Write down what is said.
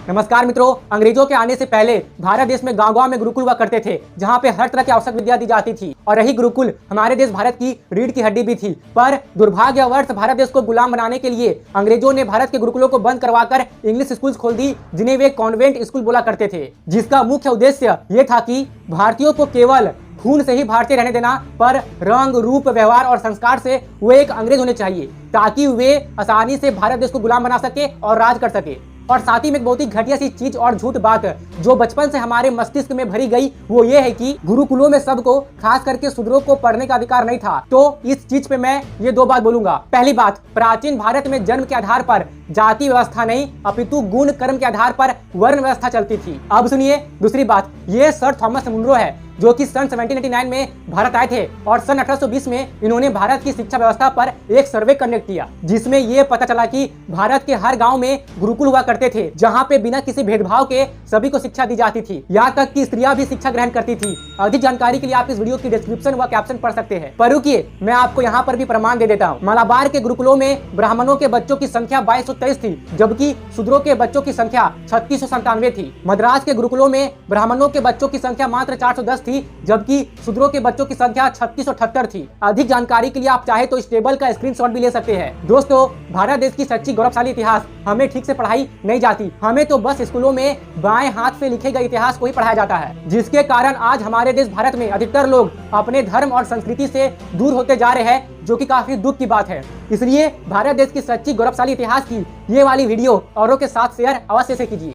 नमस्कार मित्रों, अंग्रेजों के आने से पहले भारत देश में गांव-गांव में गुरुकुल हुआ करते थे, जहां पे हर तरह की आवश्यक विद्या दी जाती थी और यही गुरुकुल हमारे देश भारत की रीढ़ की हड्डी भी थी। पर दुर्भाग्यवश भारत देश को गुलाम बनाने के लिए अंग्रेजों ने भारत के गुरुकुलों को बंद करवाकर इंग्लिश स्कूल खोल दी, जिन्हें वे कॉन्वेंट स्कूल बोला करते थे, जिसका मुख्य उद्देश्य ये था कि भारतीयों को केवल खून से ही भारतीय रहने देना, पर रंग, रूप, व्यवहार और संस्कार से वे एक अंग्रेज होने चाहिए, ताकि वे आसानी से भारत देश को गुलाम बना सके और राज कर सके। और साथ ही में एक बहुत ही घटिया सी चीज और झूठ बात जो बचपन से हमारे मस्तिष्क में भरी गई, वो ये है कि गुरुकुलों में सबको, खास करके शूद्रों को पढ़ने का अधिकार नहीं था। तो इस चीज पे मैं ये दो बात बोलूंगा। पहली बात, प्राचीन भारत में जन्म के आधार पर जाति व्यवस्था नहीं, अपितु गुण कर्म के आधार पर वर्ण व्यवस्था चलती थी। अब सुनिए दूसरी बात, ये सर थॉमस मुनरो है, जो कि सन 1789 में भारत आए थे और सन 1820 में इन्होंने भारत की शिक्षा व्यवस्था पर एक सर्वे कंडक्ट किया, जिसमें यह पता चला कि भारत के हर गांव में गुरुकुल हुआ करते थे, जहां पे बिना किसी भेदभाव के सभी को शिक्षा दी जाती थी, यहाँ तक कि स्त्रियां भी शिक्षा ग्रहण करती थी। अधिक जानकारी के लिए आप इस वीडियो की डिस्क्रिप्शन व कैप्शन पढ़ सकते हैं। पर रुकिए, मैं आपको यहाँ पर भी प्रमाण दे देता हूँ। मलाबार के गुरुकुलों में ब्राह्मणों के बच्चों की संख्या 2223 थी, जबकि शूद्रों के बच्चों की संख्या 3697 थी। मद्रास के गुरुकुलों में ब्राह्मणों के बच्चों की संख्या मात्र 410 थी, जबकि शूद्रों के बच्चों की संख्या 3678 थी। अधिक जानकारी के लिए आप चाहे तो इस टेबल का स्क्रीनशॉट भी ले सकते हैं। दोस्तों, भारत देश की सच्ची गौरवशाली इतिहास हमें ठीक से पढ़ाई नहीं जाती, हमें तो बस स्कूलों में बाएं हाथ से लिखे गए इतिहास को ही पढ़ाया जाता है, जिसके कारण आज हमारे देश भारत में अधिकतर लोग अपने धर्म और संस्कृति से दूर होते जा रहे हैं, जो कि काफी दुख की बात है। इसलिए भारत देश की सच्ची गौरवशाली इतिहास की ये वाली वीडियो औरों के साथ शेयर अवश्य से कीजिए।